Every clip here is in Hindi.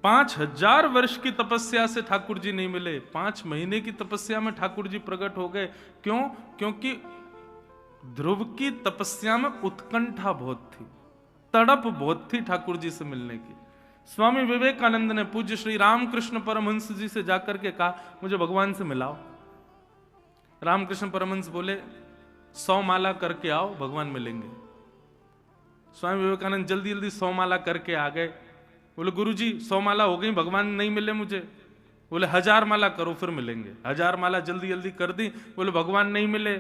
5000 वर्ष की तपस्या से ठाकुर जी नहीं मिले, 5 महीने की तपस्या में ठाकुर जी प्रकट हो गए। क्यों? क्योंकि ध्रुव की तपस्या में उत्कंठा बहुत थी, तड़प बहुत थी ठाकुर जी से मिलने की। स्वामी विवेकानंद ने पूज्य श्री रामकृष्ण परमहंस जी से जाकर के कहा, मुझे भगवान से मिलाओ। रामकृष्ण परमहंस बोले, 100 माला करके आओ, भगवान मिलेंगे। स्वामी विवेकानंद जल्दी जल्दी 100 माला करके आ गए। बोले, गुरुजी 100 माला हो गई, भगवान नहीं मिले मुझे। बोले, 1000 माला करो फिर मिलेंगे। 1000 माला जल्दी जल्दी कर दी। बोले, भगवान नहीं मिले।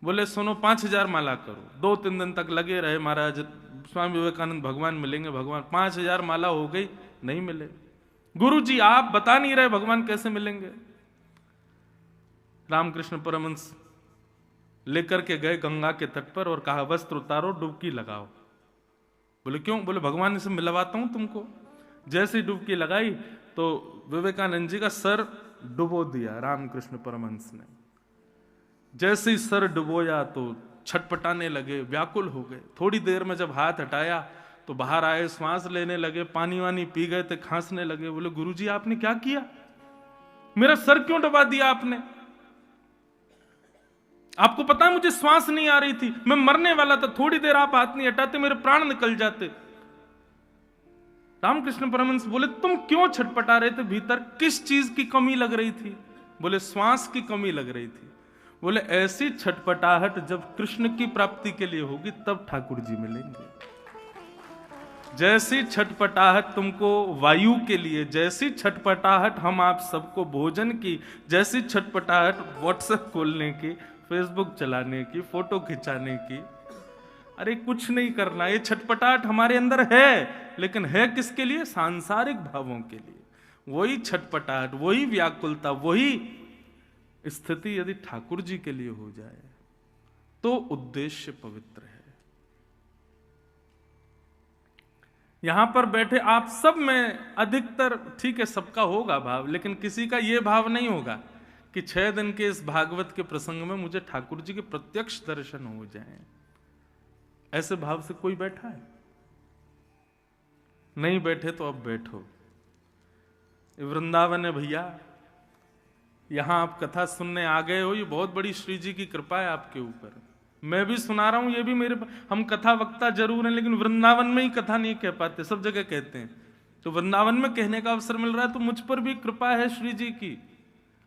बोले, सुनो 5000 माला करो। 2-3 दिन तक लगे रहे महाराज, स्वामी विवेकानंद भगवान मिलेंगे भगवान। 5000 माला हो गई, नहीं मिले। गुरुजी आप बता नहीं रहे, भगवान कैसे मिलेंगे? रामकृष्ण परमहंस लेकर के गए गंगा के तट पर और कहा, वस्त्र उतारो, डुबकी लगाओ। बोले, क्यों? बोले, भगवान से मिलवाता हूं तुमको। जैसे डुबकी लगाई तो विवेकानंद जी का सर डुबो दिया रामकृष्ण परमहंस ने। जैसे ही सर डुबोया तो छटपटाने लगे, व्याकुल हो गए। थोड़ी देर में जब हाथ हटाया तो बाहर आए, श्वास लेने लगे, पानी वानी पी गए थे, खांसने लगे। बोले, गुरुजी आपने क्या किया? मेरा सर क्यों डुबा दिया आपने? आपको पता है मुझे श्वास नहीं आ रही थी, मैं मरने वाला था। थोड़ी देर आप हाथ नहीं हटाते, मेरे प्राण निकल जाते। रामकृष्ण परमहंस बोले, तुम क्यों छटपटा रहे थे भीतर? किस चीज की कमी लग रही थी? बोले, श्वास की कमी लग रही थी। बोले, ऐसी छटपटाहट जब कृष्ण की प्राप्ति के लिए होगी तब ठाकुर जी मिलेंगे। जैसी छटपटाहट तुमको वायु के लिए, जैसी छटपटाहट हम आप सबको भोजन की, जैसी छटपटाहट व्हाट्सएप खोलने की, फेसबुक चलाने की, फोटो खिंचाने की, अरे कुछ नहीं करना। ये छटपटाहट हमारे अंदर है, लेकिन है किसके लिए? सांसारिक भावों के लिए। वही छटपटाहट, वही व्याकुलता, वही स्थिति यदि ठाकुर जी के लिए हो जाए तो उद्देश्य पवित्र है। यहां पर बैठे आप सब में अधिकतर, ठीक है सबका होगा भाव, लेकिन किसी का यह भाव नहीं होगा कि 6 दिन के इस भागवत के प्रसंग में मुझे ठाकुर जी के प्रत्यक्ष दर्शन हो जाएं। ऐसे भाव से कोई बैठा है? नहीं बैठे तो अब बैठो। वृंदावन है भैया, यहां आप कथा सुनने आ गए हो, ये बहुत बड़ी श्री जी की कृपा है आपके ऊपर। मैं भी सुना रहा हूं, ये भी मेरे, हम कथा वक्ता जरूर हैं, लेकिन वृंदावन में ही कथा नहीं कह पाते, सब जगह कहते हैं। तो वृंदावन में कहने का अवसर मिल रहा है, तो मुझ पर भी कृपा है श्री जी की,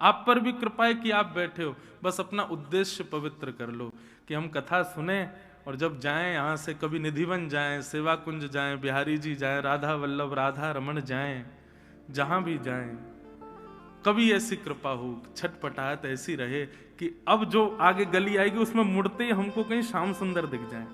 आप पर भी कृपा है कि आप बैठे हो। बस अपना उद्देश्य पवित्र कर लो कि हम कथा सुने और जब जाएं यहां से, कभी निधिवन जाएं, सेवा कुंज जाएं, बिहारी जी जाएं, राधा वल्लभ, राधा रमन जाएं, जहां भी जाएं, कभी ऐसी कृपा हो, छटपटाहट ऐसी रहे कि अब जो आगे गली आएगी उसमें मुड़ते ही हमको कहीं श्याम सुंदर दिख जाए।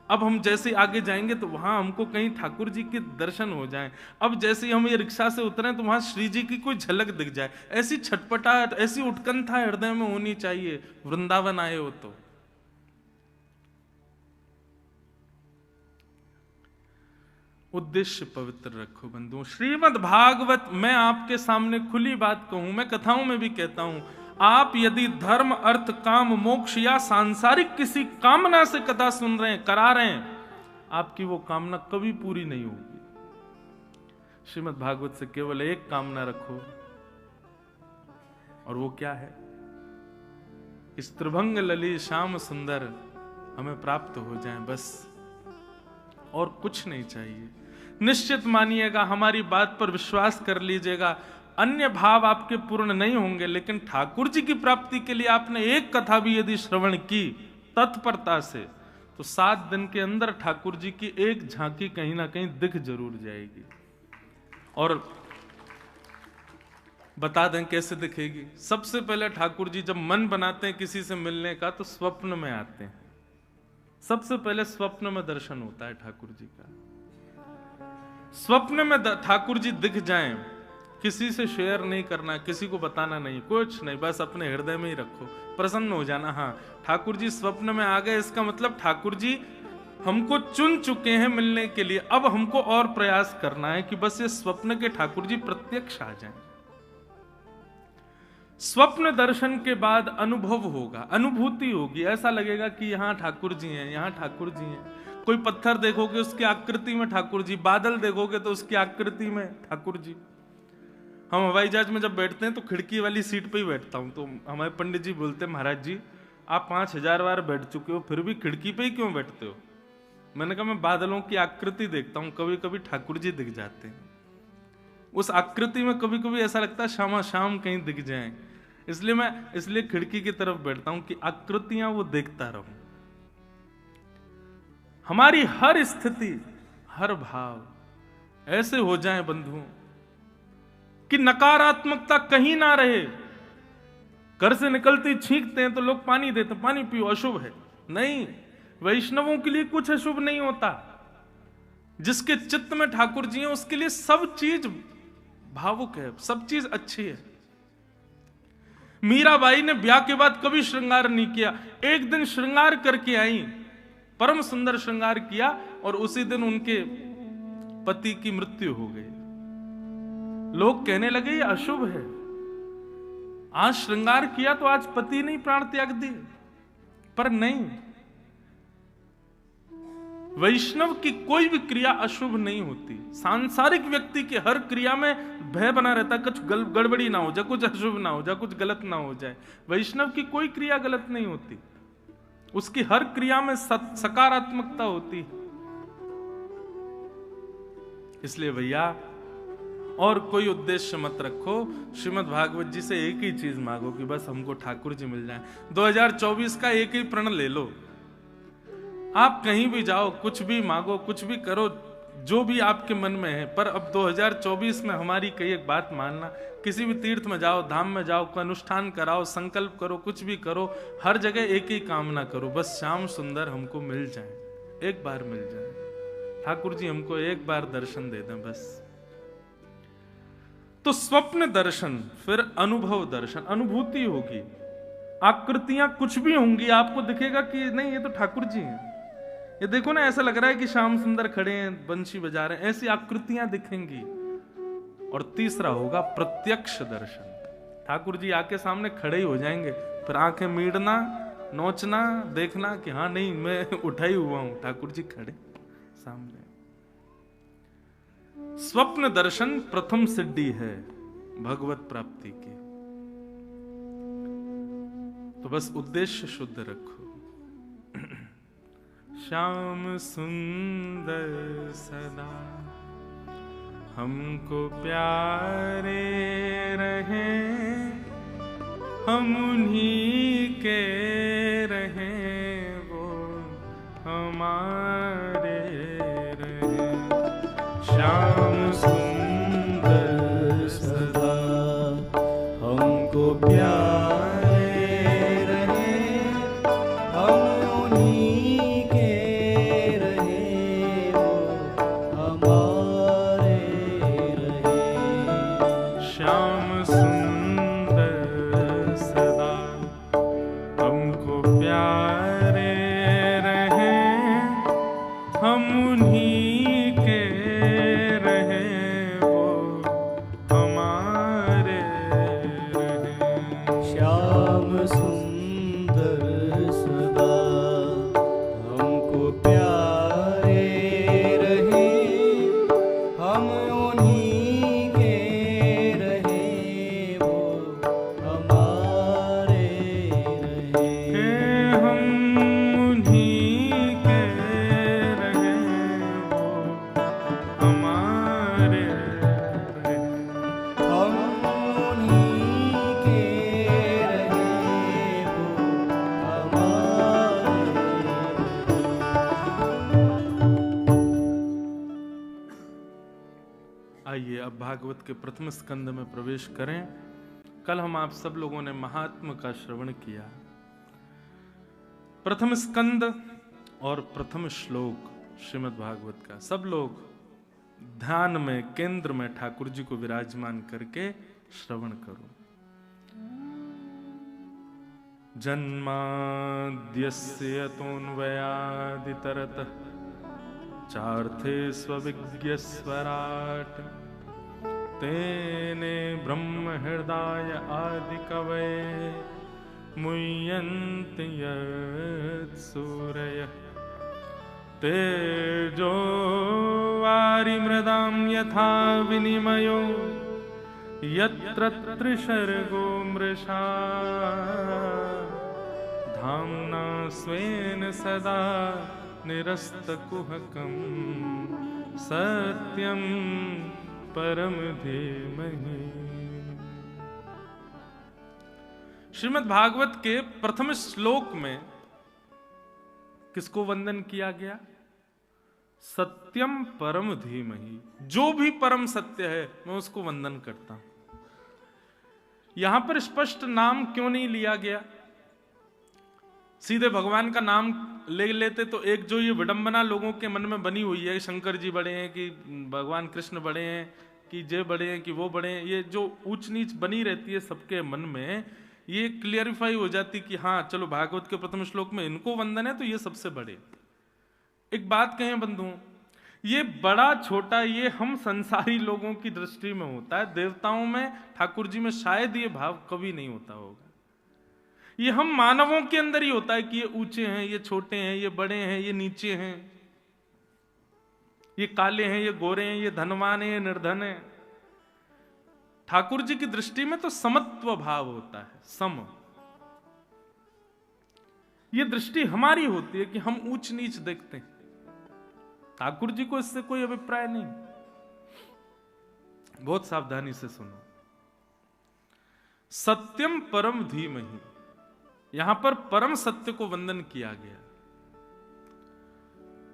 अब हम जैसे आगे जाएंगे तो वहां हमको कहीं ठाकुर जी के दर्शन हो जाएं। अब जैसे ही हम ये रिक्शा से उतरे तो वहां श्री जी की कोई झलक दिख जाए। ऐसी छटपटाहट, ऐसी उत्कंठा हृदय में होनी चाहिए वृंदावन आए हो तो। उद्देश्य पवित्र रखो बंधुओं। श्रीमद् भागवत, मैं आपके सामने खुली बात कहूं, मैं कथाओं में भी कहता हूं, आप यदि धर्म, अर्थ, काम, मोक्ष या सांसारिक किसी कामना से कथा सुन रहे हैं, करा रहे हैं, आपकी वो कामना कभी पूरी नहीं होगी। श्रीमद् भागवत से केवल एक कामना रखो, और वो क्या है? इस त्रिभंग लली श्याम सुंदर हमें प्राप्त हो जाए, बस और कुछ नहीं चाहिए। निश्चित मानिएगा, हमारी बात पर विश्वास कर लीजिएगा, अन्य भाव आपके पूर्ण नहीं होंगे, लेकिन ठाकुर जी की प्राप्ति के लिए आपने एक कथा भी यदि श्रवण की तत्परता से, तो 7 दिन के अंदर ठाकुर जी की एक झांकी कहीं ना कहीं दिख जरूर जाएगी। और बता दें कैसे दिखेगी। सबसे पहले ठाकुर जी जब मन बनाते हैं किसी से मिलने का तो स्वप्न में आते हैं। सबसे पहले स्वप्न में दर्शन होता है ठाकुर जी का। स्वप्न में ठाकुर जी दिख जाएं, किसी से शेयर नहीं करना, किसी को बताना नहीं, कुछ नहीं, बस अपने हृदय में ही रखो, प्रसन्न हो जाना। हाँ, ठाकुर जी स्वप्न में आ गए, इसका मतलब ठाकुर जी हमको चुन चुके हैं मिलने के लिए। अब हमको और प्रयास करना है कि बस ये स्वप्न के ठाकुर जी प्रत्यक्ष आ जाएं। स्वप्न दर्शन के बाद अनुभव होगा, अनुभूति होगी, ऐसा लगेगा कि यहां ठाकुर जी हैं, यहां ठाकुर जी हैं। कोई पत्थर देखोगे उसकी आकृति में ठाकुर जी, बादल देखोगे तो उसकी आकृति में ठाकुर जी। हम हवाई जहाज में जब बैठते हैं तो खिड़की वाली सीट पे ही बैठता हूँ, तो हमारे पंडित जी बोलते हैं महाराज जी आप 5000 बार बैठ चुके हो फिर भी खिड़की पे ही क्यों बैठते हो? मैंने कहा मैं बादलों की आकृति देखता हूँ, कभी कभी ठाकुर जी दिख जाते हैं उस आकृति में, कभी कभी ऐसा लगता है शाम शाम कहीं दिख जाएं, इसलिए खिड़की की तरफ बैठता हूं कि आकृतियां वो देखता रहूं। हमारी हर स्थिति हर भाव ऐसे हो जाए बंधुओं कि नकारात्मकता कहीं ना रहे। घर से निकलते ही छींकते हैं तो लोग पानी देते, पानी पियो अशुभ है, नहीं, वैष्णवों के लिए कुछ अशुभ नहीं होता। जिसके चित्त में ठाकुर जी हैं उसके लिए सब चीज भावुक है, सब चीज अच्छी है। मीराबाई ने ब्याह के बाद कभी श्रृंगार नहीं किया, एक दिन श्रृंगार करके आई, परम सुंदर श्रृंगार किया और उसी दिन उनके पति की मृत्यु हो गई। लोग कहने लगे ये अशुभ है, आज श्रृंगार किया तो आज पति नहीं प्राण त्याग दिए, पर नहीं, वैष्णव की कोई भी क्रिया अशुभ नहीं होती। सांसारिक व्यक्ति के हर क्रिया में भय बना रहता, कुछ गड़बड़ी ना हो जाए, कुछ अशुभ ना हो जाए, कुछ गलत ना हो जाए। वैष्णव की कोई क्रिया गलत नहीं होती, उसकी हर क्रिया में सकारात्मकता होती है। इसलिए भैया और कोई उद्देश्य मत रखो, श्रीमद् भागवत जी से एक ही चीज मांगो कि बस हमको ठाकुर जी मिल जाए। 2024 का एक ही प्रण ले लो, आप कहीं भी जाओ, कुछ भी मांगो, कुछ भी करो, जो भी आपके मन में है। पर अब 2024 में हमारी कई एक बात मानना, किसी भी तीर्थ में जाओ, धाम में जाओ, कोई अनुष्ठान कराओ, संकल्प करो, कुछ भी करो, हर जगह एक ही कामना करो, बस श्याम सुंदर हमको मिल जाए, एक बार मिल जाए, ठाकुर जी हमको एक बार दर्शन दे दें बस। तो स्वप्न दर्शन, फिर अनुभव दर्शन, अनुभूति होगी, आकृतियां कुछ भी होंगी, आपको दिखेगा कि नहीं ये तो ठाकुर जी हैं, ये देखो ना ऐसा लग रहा है कि श्याम सुंदर खड़े हैं, बंशी बजा रहे हैं, ऐसी आकृतियां दिखेंगी। और तीसरा होगा प्रत्यक्ष दर्शन, ठाकुर जी आके सामने खड़े ही हो जाएंगे, फिर आंखें मीड़ना, नोचना, देखना कि हाँ नहीं मैं उठा ही हुआ हूं, ठाकुर जी खड़े सामने। स्वप्न दर्शन प्रथम सिद्धि है भगवत प्राप्ति की। तो बस उद्देश्य शुद्ध रखो। श्याम सुंदर सदा हमको प्यारे रहे, हम उन्हीं के रहे, वो हमारे रहे। श्याम सुंदर सदा हमको प्यारे रहे, हम उन्हीं के रहे, वो हमारे रहे। श्याम सुंदर सदा हमको प्यारे रहे, हम उन्हीं के रहे, वो हमारे रहे। श्याम सुंदर सदा हमको प्यारे रहे, हम उन्हीं के रहे, वो हमारे रहे। हम उन्हीं के रहे, वो हमारे रहे। हम उन्हीं के रहे, वो हमारे रहे। आइए अब भागवत के प्रथम स्कंद में प्रवेश करें। कल हम आप सब लोगों ने महात्म का श्रवण किया। प्रथम स्कंद और प्रथम श्लोक श्रीमद् भागवत का सब लोग ध्यान में, केंद्र में ठाकुर जी को विराजमान करके श्रवण करो। जन्माद्यस्य यतोऽन्वयादितरतः चार्थे स्वविज्ञस्वराट्, तेने ब्रह्म हृदय आदि कवये मुह्यन्ति यत्सूरयः। तेजो वारिमृदां यथा विनिमयो यत्र त्रिसर्गो मृषा धाम्ना स्वेन सदा निरस्तकुहकं सत्यं परम धीमहि। श्रीमद् भागवत के प्रथम श्लोक में किसको वंदन किया गया? सत्यम परम धीमहि। जो भी परम सत्य है मैं उसको वंदन करता हूं। यहां पर स्पष्ट नाम क्यों नहीं लिया गया? सीधे भगवान का नाम ले लेते तो एक जो ये विडंबना लोगों के मन में बनी हुई है, शंकर जी बड़े हैं कि भगवान कृष्ण बड़े हैं कि जे बड़े हैं कि वो बड़े हैं, ये जो ऊंच नीच बनी रहती है सबके मन में, ये क्लियरिफाई हो जाती कि हाँ चलो भागवत के प्रथम श्लोक में इनको वंदन है तो ये सबसे बड़े। एक बात कहें बंधुओं, ये बड़ा छोटा ये हम संसारी लोगों की दृष्टि में होता है, देवताओं में ठाकुर जी में शायद ये भाव कभी नहीं होता होगा। ये हम मानवों के अंदर ही होता है कि ये ऊंचे हैं, ये छोटे हैं, ये बड़े हैं, ये नीचे हैं, ये काले हैं, ये गोरे हैं, ये धनवान हैं, ये निर्धन हैं। ठाकुर जी की दृष्टि में तो समत्व भाव होता है, सम। ये दृष्टि हमारी होती है कि हम ऊंच नीच देखते हैं। ठाकुर जी को इससे कोई अभिप्राय नहीं। बहुत सावधानी से सुनो। सत्यम परम धीमहि, यहां पर परम सत्य को वंदन किया गया।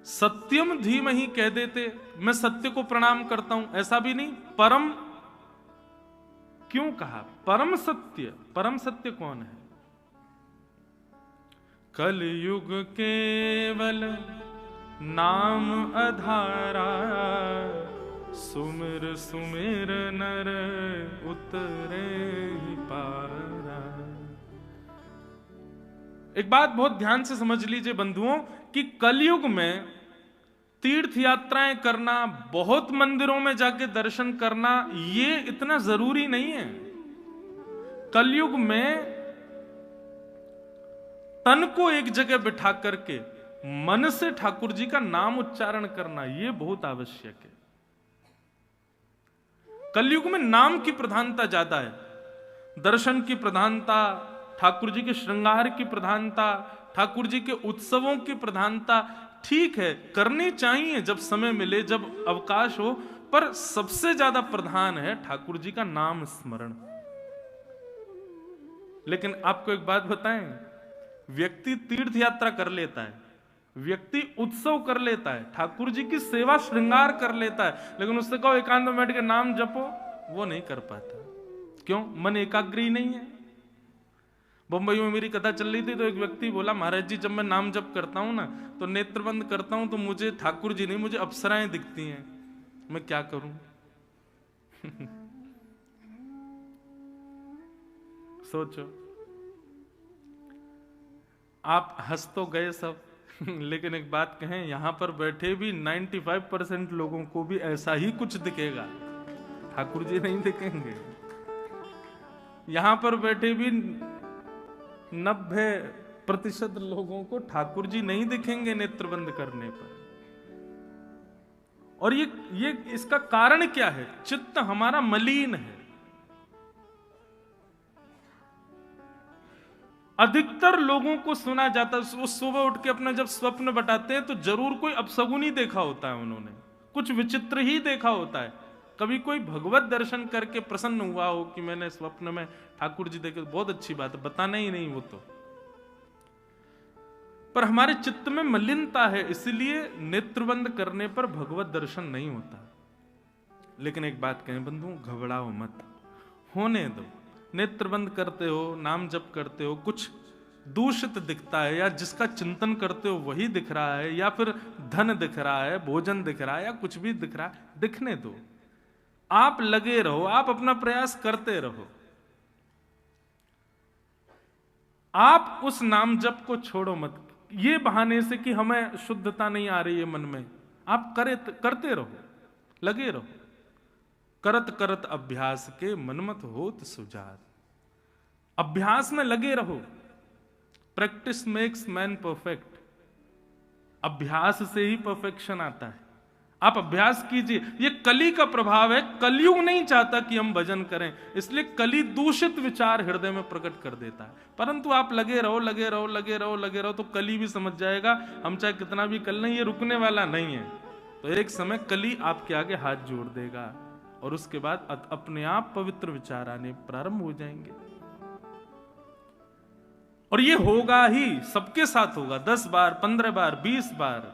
सत्यम धीमहि कह देते मैं सत्य को प्रणाम करता हूं, ऐसा भी नहीं। परम क्यों कहा? परम सत्य कौन है? कलयुग केवल नाम आधारा, सुमिर सुमिर नर उतरे ही पारा। एक बात बहुत ध्यान से समझ लीजिए बंधुओं कि कलयुग में तीर्थ यात्राएं करना, बहुत मंदिरों में जाके दर्शन करना, ये इतना जरूरी नहीं है। कलयुग में तन को एक जगह बिठा करके मन से ठाकुर जी का नाम उच्चारण करना, यह बहुत आवश्यक है। कलयुग में नाम की प्रधानता ज्यादा है, दर्शन की प्रधानता, ठाकुर जी के श्रृंगार की प्रधानता, ठाकुर जी के उत्सवों की प्रधानता ठीक है, करनी चाहिए जब समय मिले, जब अवकाश हो, पर सबसे ज्यादा प्रधान है ठाकुर जी का नाम स्मरण। लेकिन आपको एक बात बताएं, व्यक्ति तीर्थ यात्रा कर लेता है, व्यक्ति उत्सव कर लेता है, ठाकुर जी की सेवा श्रृंगार कर लेता है, लेकिन उससे कहो एकांत में बैठ के नाम जपो, वो नहीं कर पाता। क्यों? मन एकाग्री नहीं है। बंबई में मेरी कथा चल रही थी तो एक व्यक्ति बोला, महाराज जी जब मैं नाम जप करता हूं ना तो नेत्र बंद करता हूं तो मुझे ठाकुर जी नहीं, मुझे अप्सराएं दिखती हैं, मैं क्या करूं? सोचो, आप हंस तो गए सब, लेकिन एक बात कहें, यहां पर बैठे भी 95% लोगों को भी ऐसा ही कुछ दिखेगा, ठाकुर जी नहीं दिखेंगे। यहां पर बैठे भी 90% लोगों को ठाकुर जी नहीं दिखेंगे नेत्र बंद करने पर। और ये इसका कारण क्या है? चित्त हमारा मलिन है। अधिकतर लोगों को सुना जाता है, वो सुबह उठ के अपना जब स्वप्न बताते हैं तो जरूर कोई अपशगुन ही देखा होता है, उन्होंने कुछ विचित्र ही देखा होता है। कभी कोई भगवत दर्शन करके प्रसन्न हुआ हो कि मैंने स्वप्न में ठाकुर जी देखे, बहुत अच्छी बात है, बताना ही नहीं वो तो। पर हमारे चित्त में मलिनता है, इसलिए नेत्रबंद करने पर भगवत दर्शन नहीं होता। लेकिन एक बात कहें बंधु, घबराओ मत, होने दो। नेत्र बंद करते हो, नाम जप करते हो, कुछ दूषित दिखता है या जिसका चिंतन करते हो वही दिख रहा है, या फिर धन दिख रहा है, भोजन दिख रहा है, या कुछ भी दिख रहा है, दिखने दो। आप लगे रहो, आप अपना प्रयास करते रहो। आप उस नाम जप को छोड़ो मत, ये बहाने से कि हमें शुद्धता नहीं आ रही है मन में। आप करते रहो, लगे रहो। करत करत अभ्यास के मनमत होत सुजात। अभ्यास में लगे रहो। Practice makes man perfect. अभ्यास से ही परफेक्शन आता है। आप अभ्यास कीजिए। ये कली का प्रभाव है। कलयुग नहीं चाहता कि हम भजन करें, इसलिए कली दूषित विचार हृदय में प्रकट कर देता है। परंतु आप लगे रहो लगे रहो लगे रहो लगे रहो तो कली भी समझ जाएगा हम चाहे कितना भी कर लें, ये रुकने वाला नहीं है। तो एक समय कली आपके आगे हाथ जोड़ देगा और उसके बाद अपने आप पवित्र विचार आने प्रारंभ हो जाएंगे। और ये होगा ही, सबके साथ होगा। 10 बार 15 बार 20 बार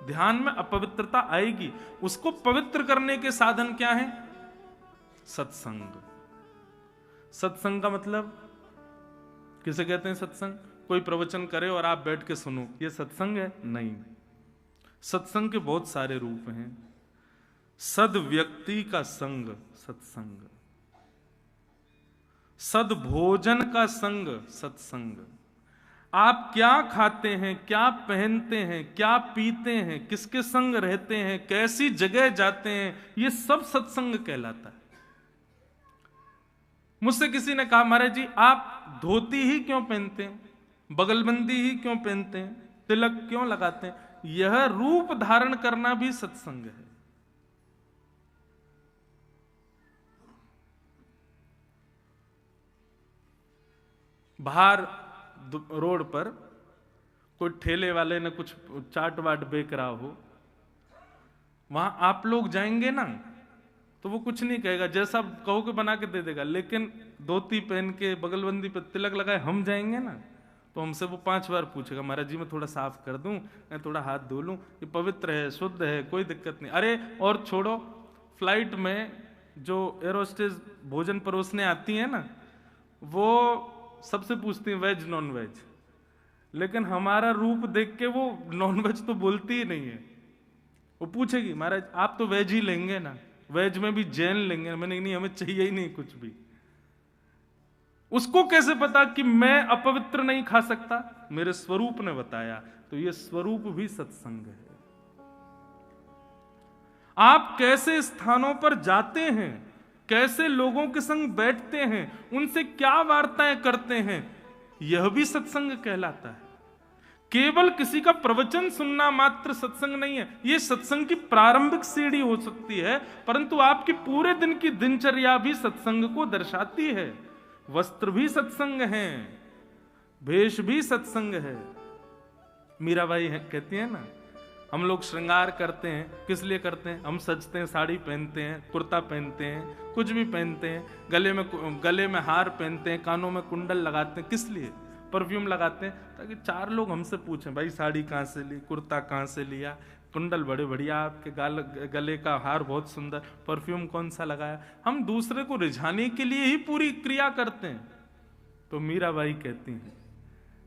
ध्यान में अपवित्रता आएगी। उसको पवित्र करने के साधन क्या है? सत्संग। सत्संग का मतलब किसे कहते हैं? सत्संग कोई प्रवचन करे और आप बैठ के सुनो, ये सत्संग है? नहीं। सत्संग के बहुत सारे रूप हैं। सद व्यक्ति का संग सत्संग, सद भोजन का संग सत्संग। आप क्या खाते हैं, क्या पहनते हैं, क्या पीते हैं, किसके संग रहते हैं, कैसी जगह जाते हैं, ये सब सत्संग कहलाता है। मुझसे किसी ने कहा महाराज जी आप धोती ही क्यों पहनते हैं, बगलबंदी ही क्यों पहनते हैं, तिलक क्यों लगाते हैं? यह रूप धारण करना भी सत्संग है। बाहर रोड पर कोई ठेले वाले ने कुछ चाट वाट बेच रहा हो, वहां आप लोग जाएंगे ना तो वो कुछ नहीं कहेगा, जैसा कहोगे बना के दे देगा। लेकिन धोती पहन के बगलबंदी पे तिलक लगाए हम जाएंगे ना तो हमसे वो 5 बार पूछेगा महाराज जी मैं थोड़ा साफ कर दूं, मैं थोड़ा हाथ धो लूं, ये पवित्र है, शुद्ध है, कोई दिक्कत नहीं। अरे और छोड़ो, फ्लाइट में जो एरोस्टेज भोजन परोसने आती है ना, वो सबसे पूछती है वेज नॉन वेज, लेकिन हमारा रूप देख के वो नॉन वेज तो बोलती ही नहीं है। वो पूछेगी महाराज आप तो वेज ही लेंगे ना, वेज में भी जैन लेंगे। मैंने नहीं, हमें चाहिए ही नहीं कुछ भी। उसको कैसे पता कि मैं अपवित्र नहीं खा सकता? मेरे स्वरूप ने बताया। तो ये स्वरूप भी सत्संग है। आप कैसे स्थानों पर जाते हैं, कैसे लोगों के संग बैठते हैं, उनसे क्या वार्ताएं करते हैं, यह भी सत्संग कहलाता है। केवल किसी का प्रवचन सुनना मात्र सत्संग नहीं है। यह सत्संग की प्रारंभिक सीढ़ी हो सकती है, परंतु आपकी पूरे दिन की दिनचर्या भी सत्संग को दर्शाती है। वस्त्र भी सत्संग है, वेश भी सत्संग है। मीराबाई कहती है ना, हम लोग श्रृंगार करते हैं, किस लिए करते हैं? हम सजते हैं, साड़ी पहनते हैं, कुर्ता पहनते हैं, कुछ भी पहनते हैं, गले में हार पहनते हैं, कानों में कुंडल लगाते हैं। किस लिए? परफ्यूम लगाते हैं ताकि 4 लोग हमसे पूछें भाई साड़ी कहाँ से ली, कुर्ता कहाँ से लिया, कुंडल बड़े बढ़िया, आपके गले का हार बहुत सुंदर, परफ्यूम कौन सा लगाया। हम दूसरे को रिझाने के लिए ही पूरी क्रिया करते हैं। तो मीराबाई कहती हैं,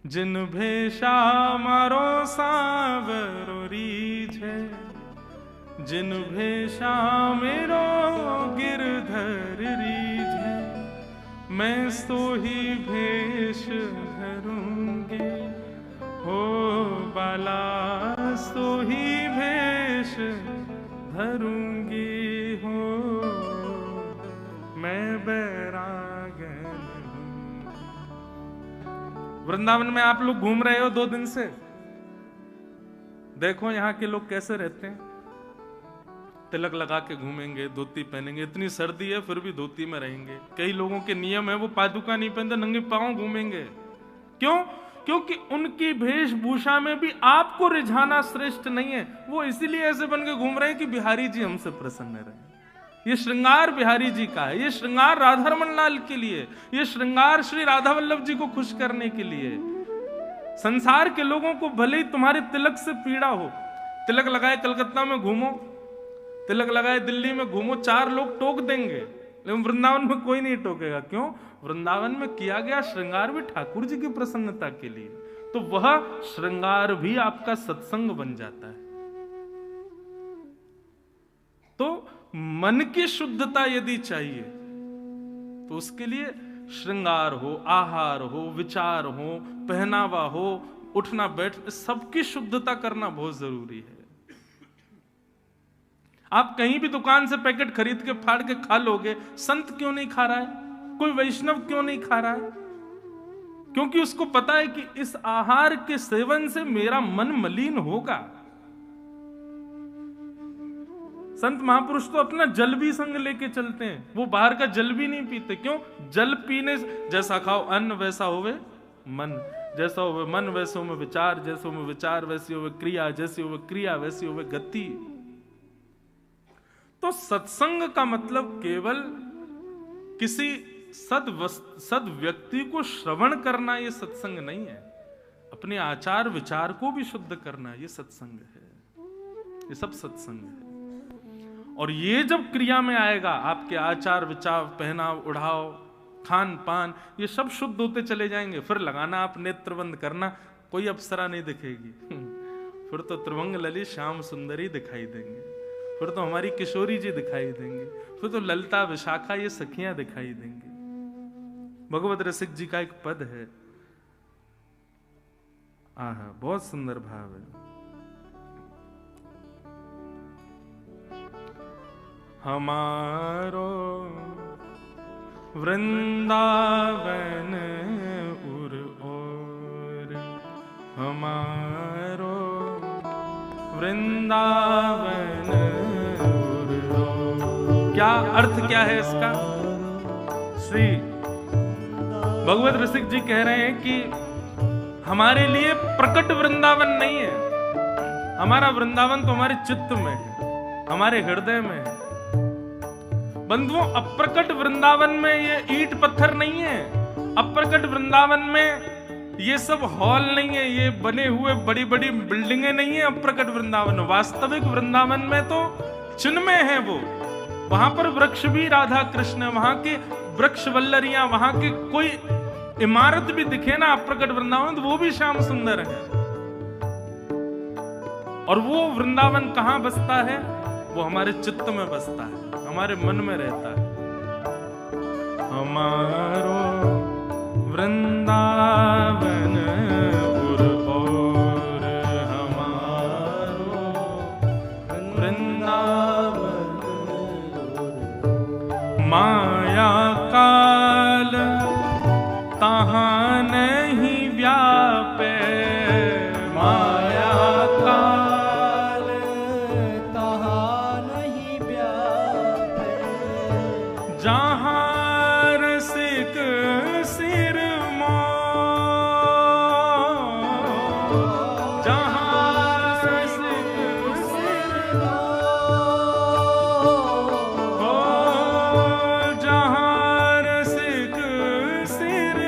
जिन भेषा मारो सावरो रीझे, जिन भेषा मेरो गिरधर रीझे, मैं सो ही भेष धरूंगी, हो बाला सो ही भेष धरूंगी, हो मैं बैरागन हूं। वृंदावन में आप लोग घूम रहे हो 2 दिन से, देखो यहाँ के लोग कैसे रहते हैं। तिलक लगा के घूमेंगे, धोती पहनेंगे, इतनी सर्दी है फिर भी धोती में रहेंगे। कई लोगों के नियम है वो पादुका नहीं पहनते, नंगे पांव घूमेंगे। क्यों? क्योंकि उनकी वेशभूषा में भी आपको रिझाना श्रेष्ठ नहीं है। वो इसीलिए ऐसे बन के घूम रहे हैं कि बिहारी जी हमसे प्रसन्न रहे। ये श्रृंगार बिहारी जी का है, ये श्रृंगार राधारमण लाल के लिए, ये श्रृंगार श्री राधा वल्लभ जी को खुश करने के लिए। संसार के लोगों को भले ही तुम्हारे तिलक से पीड़ा हो, तिलक लगाए कलकत्ता में घूमो, तिलक लगाए दिल्ली में घूमो, 4 लोग टोक देंगे, लेकिन वृंदावन में कोई नहीं टोकेगा। क्यों? वृंदावन में किया गया श्रृंगार भी ठाकुर जी की प्रसन्नता के लिए। तो वह श्रृंगार भी आपका सत्संग बन जाता है। तो मन की शुद्धता यदि चाहिए तो उसके लिए श्रृंगार हो, आहार हो, विचार हो, पहनावा हो, उठना बैठ, सबकी शुद्धता करना बहुत जरूरी है। आप कहीं भी दुकान से पैकेट खरीद के फाड़ के खा लोगे, संत क्यों नहीं खा रहा है? कोई वैष्णव क्यों नहीं खा रहा है? क्योंकि उसको पता है कि इस आहार के सेवन से मेरा मन मलिन होगा। संत महापुरुष तो अपना जल भी संग लेके चलते हैं, वो बाहर का जल भी नहीं पीते। क्यों? जल पीने से जैसा खाओ अन्न वैसा होवे मन, जैसा होवे मन वैसे होवे विचार, जैसे होवे विचार वैसी होवे क्रिया, जैसी होवे क्रिया वैसी होवे गति। तो सत्संग का मतलब केवल किसी सद व्यक्ति को श्रवण करना ये सत्संग नहीं है, अपने आचार विचार को भी शुद्ध करना ये सत्संग है, ये सब सत्संग है। और ये जब क्रिया में आएगा, आपके आचार विचार, पहनाव उड़ाव, खान पान, ये सब शुद्ध होते चले जाएंगे। फिर लगाना आप नेत्र बंद करना, कोई अप्सरा नहीं दिखेगी। फिर तो त्रिभंग ललित श्याम सुंदरी दिखाई देंगे, फिर तो हमारी किशोरी जी दिखाई देंगे, फिर तो ललिता विशाखा ये सखियां दिखाई देंगी। भगवत रसिक जी का एक पद है, आहा बहुत सुंदर भाव है। हमारो वृंदावन उर ओर, हमारो वृंदावन उर ओर। क्या अर्थ क्या है इसका? श्री भगवत रसिक जी कह रहे हैं कि हमारे लिए प्रकट वृंदावन नहीं है, हमारा वृंदावन तो हमारे चित्त में है, हमारे हृदय में है। बंधुओं, अप्रकट वृंदावन में ये ईंट पत्थर नहीं है, अप्रकट वृंदावन में ये सब हॉल नहीं है, ये बने हुए बड़ी बड़ी बिल्डिंगें नहीं है अप्रकट वृंदावन। वास्तविक वृंदावन में तो चिन्मय है वो, वहां पर वृक्ष भी राधा कृष्ण, वहां के वृक्ष वल्लरियां, वहां के कोई इमारत भी दिखे ना अप्रकट वृंदावन, तो वो भी श्याम सुंदर है। और वो वृंदावन कहां बसता है? वो हमारे चित्त में बसता है, हमारे मन में रहता है। हमारो वृंदावन उर ओर, हमारो वृंदावन माया काल तहां नहीं व्यापे, माया काल तहां नहीं व्यापे, जहां रसिक सिर मोर, जहां रसिक सिर मोर, जहां रसिक सिर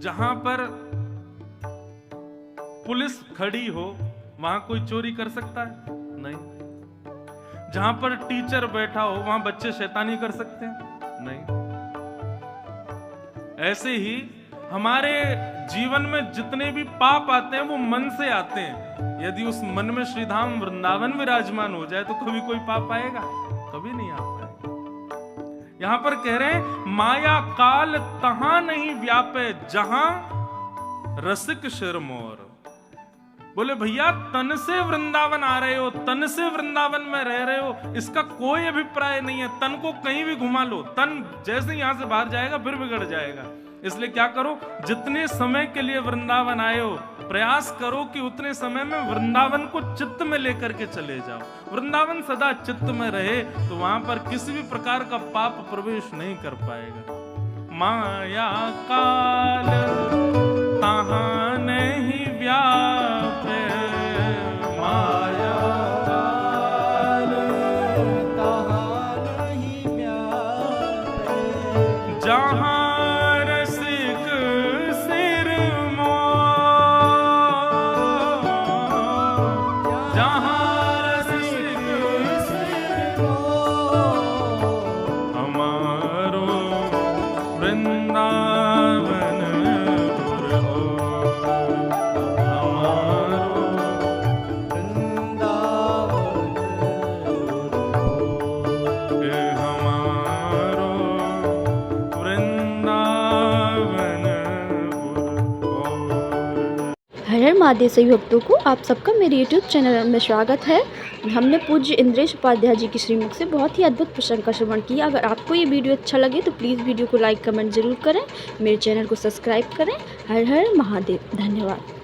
जहां पर पुलिस खड़ी हो वहां कोई चोरी कर सकता है? नहीं। जहां पर टीचर बैठा हो वहां बच्चे शैतानी कर सकते हैं? नहीं। ऐसे ही हमारे जीवन में जितने भी पाप आते हैं वो मन से आते हैं। यदि उस मन में श्रीधाम वृंदावन विराजमान हो जाए तो कभी कोई पाप आएगा? कभी नहीं आ पाएगा। यहां पर कह रहे हैं माया काल तहां नहीं व्यापे, जहां रसिक शिरमोर। बोले भैया तन से वृंदावन आ रहे हो, तन से वृंदावन में रह रहे हो, इसका कोई अभिप्राय नहीं है। तन को कहीं भी घुमा लो, तन जैसे यहां से बाहर जाएगा फिर बिगड़ जाएगा। इसलिए क्या करो, जितने समय के लिए वृंदावन आए हो प्रयास करो कि उतने समय में वृंदावन को चित्त में लेकर के चले जाओ। वृंदावन सदा चित्त में रहे तो वहां पर किसी भी प्रकार का पाप प्रवेश नहीं कर पाएगा। माया काल तहां नहीं व्यापे, माया काल तहां नहीं व्यापे, जहां हर हर महादेव सभी भक्तों को आप सबका मेरे यूट्यूब चैनल में स्वागत है। हमने पूज्य इंद्रेश उपाध्याय जी की श्रीमुख से बहुत ही अद्भुत प्रसंग का श्रवण किया। अगर आपको ये वीडियो अच्छा लगे तो प्लीज़ वीडियो को लाइक कमेंट ज़रूर करें, मेरे चैनल को सब्सक्राइब करें। हर हर महादेव। धन्यवाद।